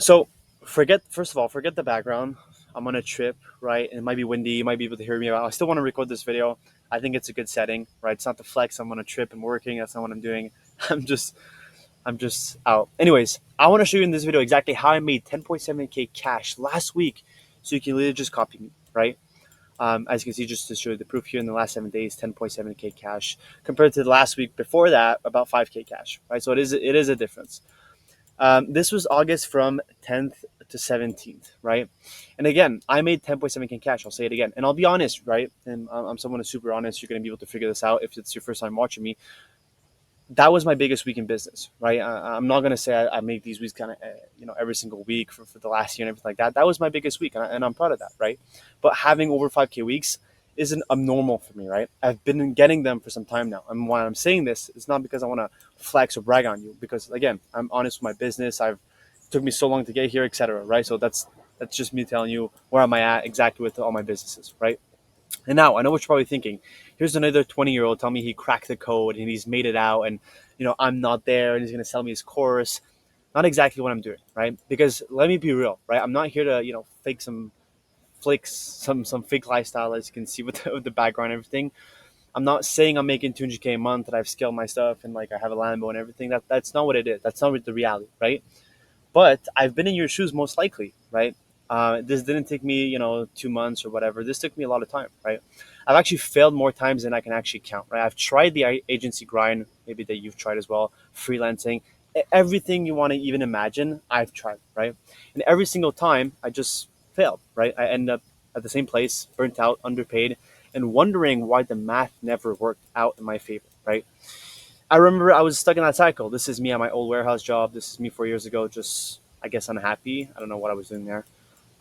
So first of all, forget the background. I'm on a trip, right? It might be windy. You might be able to hear me out. I still want to record this video. I think it's a good setting, right? It's not the flex. I'm on a trip and working. That's not what I'm doing. I'm just, I'm just out. Anyways, I want to show you in this video exactly how I made 10.7K cash last week. So you can literally just copy me, right? As you can see, just to show you the proof here in the last 7 days, 10.7K cash compared to the last week before that, about 5K cash, right? So it is a difference. This was August from 10th to 17th, right? And again, I made 10.7K cash. I'll say it again. And I'll be honest, right? And I'm someone who's super honest. You're going to be able to figure this out if it's your first time watching me. That was my biggest week in business, right? I'm not going to say I make these weeks kind of, every single week for the last year and everything like that. That was my biggest week. And I'm proud of that, right? But having over 5K weeks isn't abnormal for me, right? I've been getting them for some time now. And why I'm saying this is not because I want to flex or brag on you, because again, I'm honest with my business. It took me so long to get here, etc. Right? So that's just me telling you where am I at exactly with all my businesses, right? And now I know what you're probably thinking. Here's another 20-year-old tell me he cracked the code and he's made it out, and I'm not there, and he's gonna sell me his course. Not exactly what I'm doing, right? Because let me be real, right? I'm not here to fake some flicks, some fake lifestyle, as you can see with with the background and everything. I'm not saying I'm making 200K a month and I've scaled my stuff and like I have a Lambo and everything. That's not what it is. That's not the reality, right? But I've been in your shoes most likely, right? This didn't take me, 2 months or whatever. This took me a lot of time, right? I've actually failed more times than I can actually count, right? I've tried the agency grind, maybe that you've tried as well, freelancing, everything you want to even imagine, I've tried, right? And every single time, I just failed, right? I end up at the same place, burnt out, underpaid, and wondering why the math never worked out in my favor, right? I remember I was stuck in that cycle. This is me at my old warehouse job. This is me 4 years ago. Just, I guess, unhappy. I don't know what I was doing there.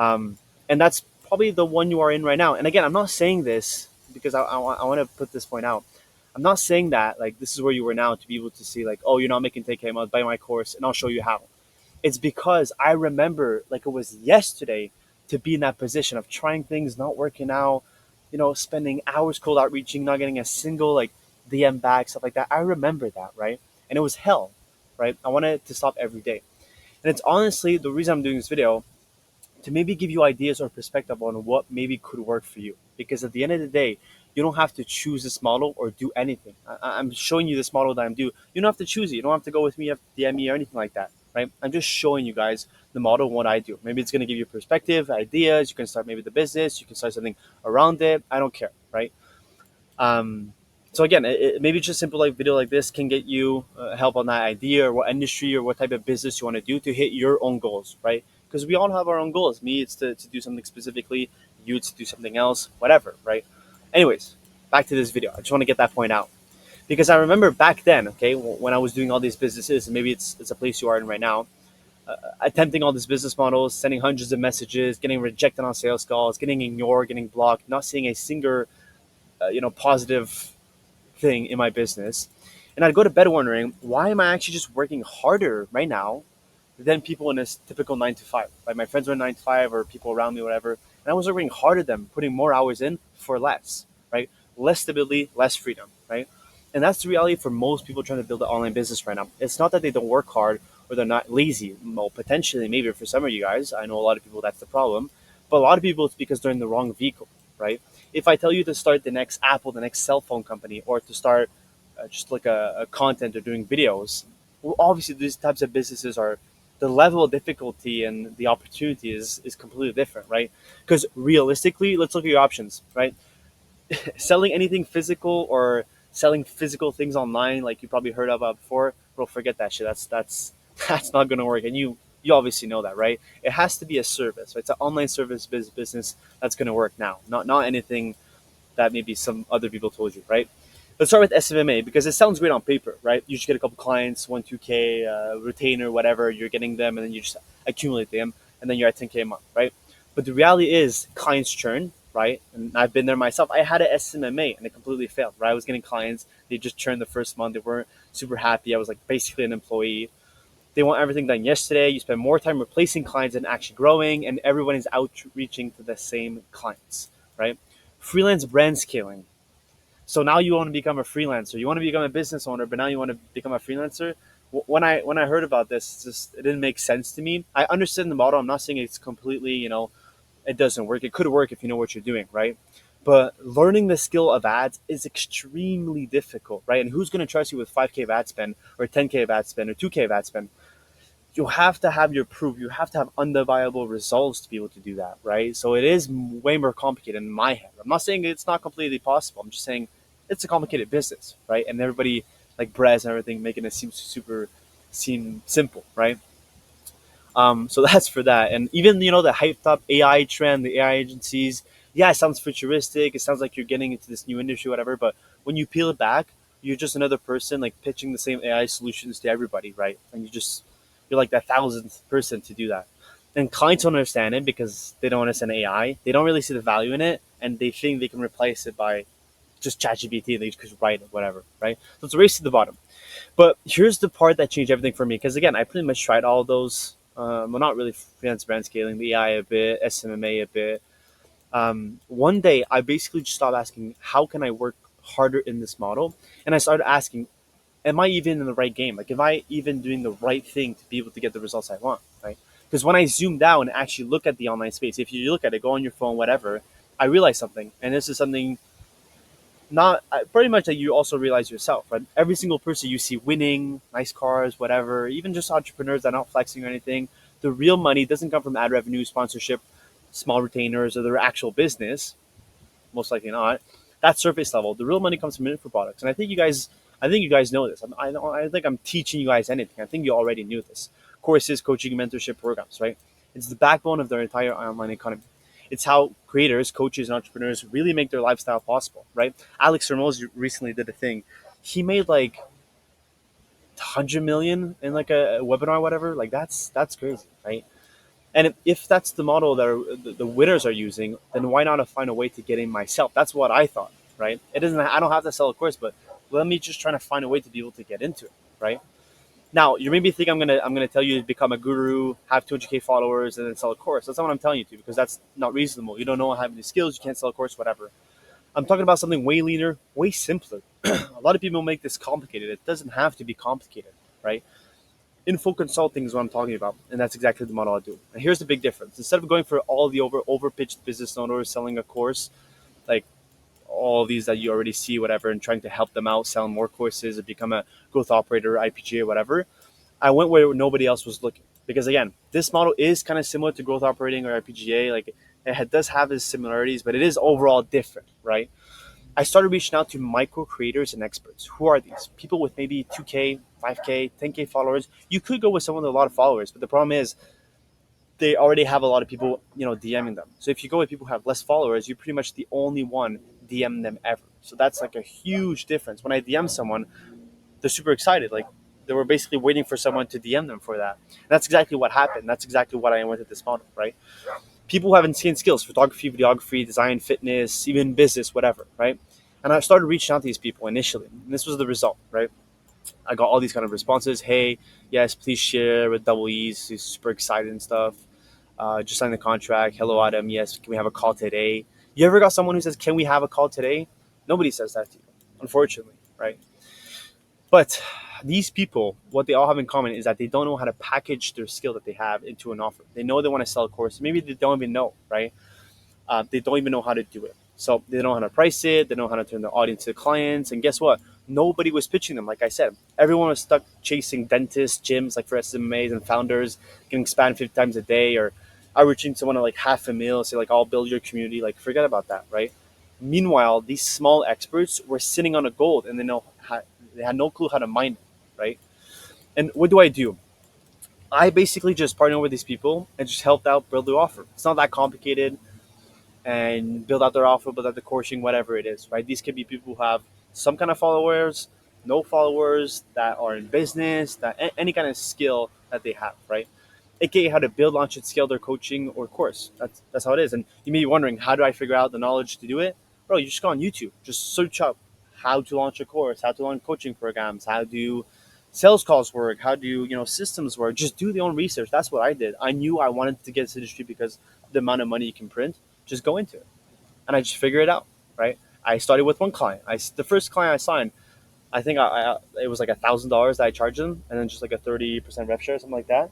Um, and that's probably the one you are in right now. And again, I'm not saying this because I want to put this point out. I'm not saying that like this is where you were now to be able to see like, oh, you're not making 10K a month, buy my course and I'll show you how. It's because I remember like it was yesterday to be in that position of trying things, not working out, spending hours cold outreaching, not getting a single like DM back, stuff like that. I remember that, right? And it was hell, right? I wanted it to stop every day. And it's honestly the reason I'm doing this video, to maybe give you ideas or perspective on what maybe could work for you. Because at the end of the day, you don't have to choose this model or do anything. I'm showing you this model that I'm doing. You don't have to choose it. You don't have to go with me, you have to DM me or anything like that, right? I'm just showing you guys the model and what I do. Maybe it's going to give you perspective, ideas. You can start maybe the business. You can start something around it. I don't care, right? Um, so again, maybe just simple like video like this can get you help on that idea or what industry or what type of business you want to do to hit your own goals, right? Because we all have our own goals. Me, it's to do something specifically. You, it's to do something else, whatever, right? Anyways, back to this video. I just want to get that point out because I remember back then, okay, when I was doing all these businesses, and maybe it's a place you are in right now, attempting all these business models, sending hundreds of messages, getting rejected on sales calls, getting ignored, getting blocked, not seeing a single, positive thing in my business. And I'd go to bed wondering, why am I actually just working harder right now than people in a typical 9 to 5? Like my friends were 9 to 5 or people around me, whatever. And I was working harder than them, putting more hours in for less, right? Less stability, less freedom, right? And that's the reality for most people trying to build an online business right now. It's not that they don't work hard or they're not lazy. Well, potentially, maybe for some of you guys, I know a lot of people that's the problem. But a lot of people, it's because they're in the wrong vehicle, right? If I tell you to start the next Apple, the next cell phone company, or to start just like a content or doing videos, well, obviously these types of businesses are the level of difficulty and the opportunity is completely different, right? Because realistically, let's look at your options, right? Selling anything physical or selling physical things online, like you probably heard about before, bro, forget that shit. That's that's not gonna work, and you obviously know that, right? It has to be a service, right? It's an online service business that's gonna work now, not anything that maybe some other people told you, right? Let's start with SMMA because it sounds great on paper, right? You just get a couple clients, 1, 2K, retainer, whatever, you're getting them, and then you just accumulate them, and then you're at 10K a month, right? But the reality is clients churn, right? And I've been there myself. I had an SMMA and it completely failed, right? I was getting clients, they just churned the first month, they weren't super happy. I was like basically an employee. They want everything done yesterday. You spend more time replacing clients than actually growing, and everyone is outreaching to the same clients, right? Freelance brand scaling. So now you want to become a freelancer. You want to become a business owner, but now you want to become a freelancer. When I heard about this, it didn't make sense to me. I understand the model. I'm not saying it's completely, it doesn't work. It could work if you know what you're doing, right? But learning the skill of ads is extremely difficult, right? And who's going to trust you with 5K of ad spend or 10K of ad spend or 2K of ad spend? You have to have your proof. You have to have undeniable results to be able to do that, right? So it is way more complicated in my head. I'm not saying it's not completely possible. I'm just saying it's a complicated business, right? And everybody like Brez and everything making it seem simple, right? So that's for that. And even the hyped up AI trend, the AI agencies. Yeah, it sounds futuristic. It sounds like you're getting into this new industry, whatever. But when you peel it back, you're just another person like pitching the same AI solutions to everybody, right? And you're like that thousandth person to do that. And clients don't understand it because they don't understand AI. They don't really see the value in it, and they think they can replace it by just ChatGPT. They just write it, whatever, right? So it's a race to the bottom. But here's the part that changed everything for me because again, I pretty much tried all those. Well, not really freelance brand scaling, the AI a bit, SMMA a bit. One day, I basically just stopped asking, how can I work harder in this model? And I started asking, am I even in the right game? Like, am I even doing the right thing to be able to get the results I want? Right? Because when I zoomed out and actually look at the online space, if you look at it, go on your phone, whatever, I realized something, and this is something not pretty much that you also realize yourself, right? Every single person you see winning, nice cars, whatever, even just entrepreneurs that are not flexing or anything, the real money doesn't come from ad revenue, sponsorship, small retainers, or their actual business. Most likely not. That's surface level. The real money comes from info products, and I think you guys know this. I don't. I think I'm teaching you guys anything. I think you already knew this. Courses, coaching, mentorship programs, right? It's the backbone of their entire online economy. It's how creators, coaches, and entrepreneurs really make their lifestyle possible, right? Alex Ramones recently did a thing. He made like 100 million in like a webinar, or whatever. Like that's crazy, right? And if that's the model that the winners are using, then why not find a way to get in myself? That's what I thought, right? It doesn't. I don't have to sell a course, but let me just try to find a way to be able to get into it, right? Now you maybe think I'm gonna tell you to become a guru, have 200K followers, and then sell a course. That's not what I'm telling you to because that's not reasonable. You don't know how many skills, you can't sell a course, whatever. I'm talking about something way leaner, way simpler. A lot of people make this complicated. It doesn't have to be complicated, right? Info consulting is what I'm talking about, and that's exactly the model I do. And here's the big difference: instead of going for all the over pitched business owners selling a course, like all these that you already see, whatever, and trying to help them out, sell more courses, or become a growth operator, IPGA, whatever, I went where nobody else was looking. Because again, this model is kind of similar to growth operating or IPGA. Like does have its similarities, but it is overall different, right? I started reaching out to micro creators and experts. Who are these? People with maybe 2K, 5K, 10K followers. You could go with someone with a lot of followers, but the problem is they already have a lot of people, DMing them. So if you go with people who have less followers, you're pretty much the only one DM them ever. So that's like a huge difference. When I DM someone, they're super excited. Like they were basically waiting for someone to DM them for that. And that's exactly what happened. That's exactly what I went with this model, right? People who have insane skills, photography, videography, design, fitness, even business, whatever, right? And I started reaching out to these people initially. And this was the result, right? I got all these kind of responses. Hey, yes, please share with double E's. He's super excited and stuff. Just signed the contract. Hello, Adam. Yes, can we have a call today? You ever got someone who says, can we have a call today? Nobody says that to you, unfortunately, right? But these people, what they all have in common is that they don't know how to package their skill that they have into an offer. They know they want to sell a course. Maybe they don't even know, right? They don't even know how to do it. So they don't know how to price it. They don't know how to turn the audience to clients. And guess what? Nobody was pitching them. Like I said, everyone was stuck chasing dentists, gyms, like for SMMAs and founders, getting spammed 50 times a day, or outreaching someone at like half a mil, say like, I'll build your community. Like forget about that, right? Meanwhile, these small experts were sitting on a gold, and they had no clue how to mine it, right? And what do? I basically just partner with these people and just helped out build their offer. It's not that complicated and build out their offer, build out the coursing, whatever it is, right? These could be people who have some kind of followers, no followers, that are in business, that any kind of skill that they have, right? AKA how to build, launch, and scale their coaching or course. That's how it is. And you may be wondering, how do I figure out the knowledge to do it? Bro, you just go on YouTube, just search up how to launch a course, how to launch coaching programs, how do sales calls work, how do systems work. Just do the own research. That's what I did. I knew I wanted to get this industry because the amount of money you can print. Just go into it, and I just figure it out, right? I started with one client. The first client I signed, I think it was like $1,000 that I charged them, and then just like a 30% rev share, something like that.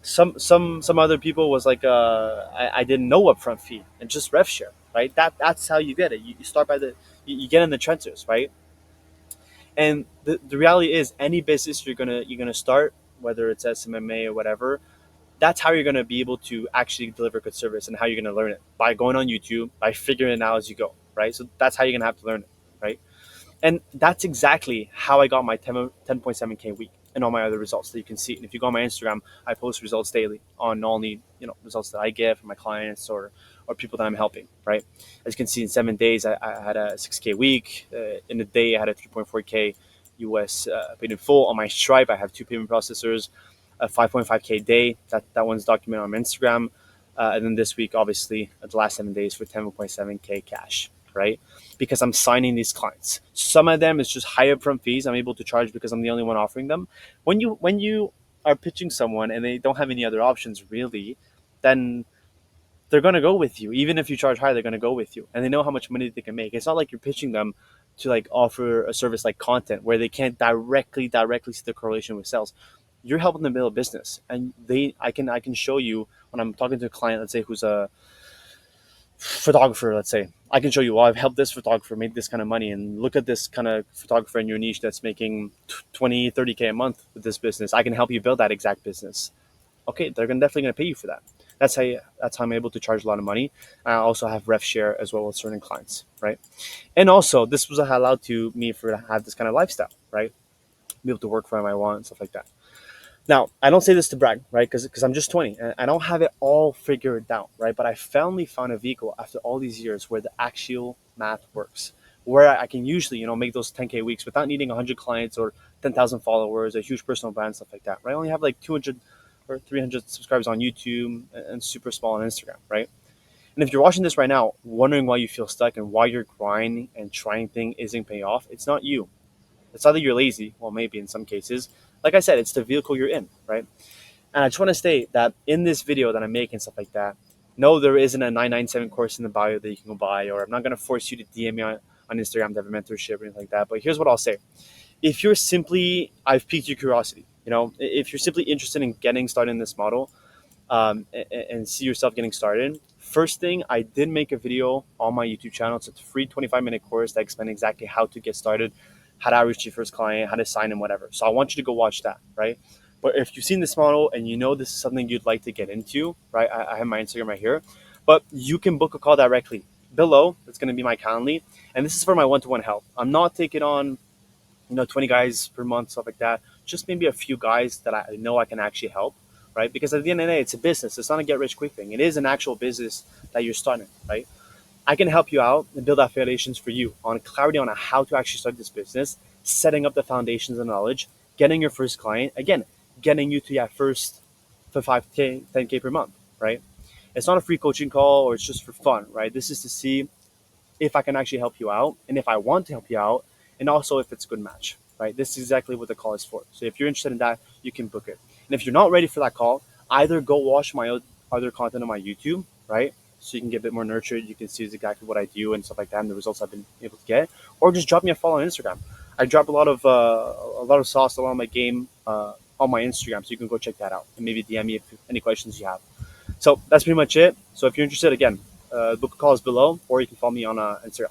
Some other people was like I didn't know upfront fee and just rev share, right? That's how you get it. You start by you get in the trenches, right? And the reality is any business you're gonna start, whether it's SMMA or whatever, that's how you're going to be able to actually deliver good service, and how you're going to learn it by going on YouTube, by figuring it out as you go, right? So that's how you're going to have to learn it, right? And that's exactly how I got my 10.7K week and all my other results that you can see. And if you go on my Instagram, I post results daily on only results that I get from my clients or people that I'm helping, right? As you can see, in 7 days, I had a 6K week. In a day, I had a 3.4K US paid in full. On my Stripe, I have two payment processors, a 5.5K day. That one's documented on my Instagram. And then this week, obviously, the last 7 days for 10.7K cash, right? Because I'm signing these clients. Some of them is just high upfront fees I'm able to charge because I'm the only one offering them. When you are pitching someone and they don't have any other options really, then they're gonna go with you. Even if you charge high, they're gonna go with you, and they know how much money they can make. It's not like you're pitching them to like offer a service like content where they can't directly see the correlation with sales. You're helping them build a business, and I can show you when I'm talking to a client, let's say who's a photographer, let's say, I can show you, well, I've helped this photographer make this kind of money, and look at this kind of photographer in your niche that's making 20, 30K a month with this business. I can help you build that exact business. Okay, they're definitely going to pay you for that. That's how I'm able to charge a lot of money. I also have ref share as well with certain clients, right? And also, this was allowed to me for to have this kind of lifestyle, right? Be able to work for what I want and stuff like that. Now, I don't say this to brag, right? Because I'm just 20 and I don't have it all figured out, right? But I finally found a vehicle after all these years where the actual math works, where I can usually, make those 10K weeks without needing 100 clients or 10,000 followers, a huge personal brand, stuff like that, right? I only have like 200 or 300 subscribers on YouTube and super small on Instagram, right? And if you're watching this right now, wondering why you feel stuck and why your grinding and trying thing isn't paying off, it's not you. It's either you're lazy, well, maybe in some cases. Like I said, it's the vehicle you're in, right? And I just want to state that in this video that I'm making, stuff like that, no, there isn't a 997 course in the bio that you can go buy, or I'm not going to force you to DM me on Instagram to have a mentorship or anything like that. But here's what I'll say. If you're simply, I've piqued your curiosity, if you're simply interested in getting started in this model, and see yourself getting started, first thing, I did make a video on my YouTube channel. It's a free 25-minute course that explains exactly how to get started, how to outreach your first client, how to sign in, whatever. So I want you to go watch that, right? But if you've seen this model and you know this is something you'd like to get into, right? I have my Instagram right here, but you can book a call directly below. It's going to be my Calendly, and this is for my one-to-one help. I'm not taking on 20 guys per month, stuff like that. Just maybe a few guys that I know I can actually help, right? Because at the end of the day, it's a business. It's not a get rich quick thing. It is an actual business that you're starting, right? I can help you out and build out foundations for you on clarity on how to actually start this business, setting up the foundations and knowledge, getting your first client, again, getting you to that first for 5K, 10K per month, right? It's not a free coaching call or it's just for fun, right? This is to see if I can actually help you out and if I want to help you out, and also if it's a good match, right? This is exactly what the call is for. So if you're interested in that, you can book it. And if you're not ready for that call, either go watch my other content on my YouTube, right? So you can get a bit more nurtured. You can see exactly what I do and stuff like that, and the results I've been able to get. Or just drop me a follow on Instagram. I drop a lot of sauce, a lot of my game on my Instagram, so you can go check that out and maybe DM me if any questions you have. So that's pretty much it. So if you're interested, again, book a call is below, or you can follow me on Instagram.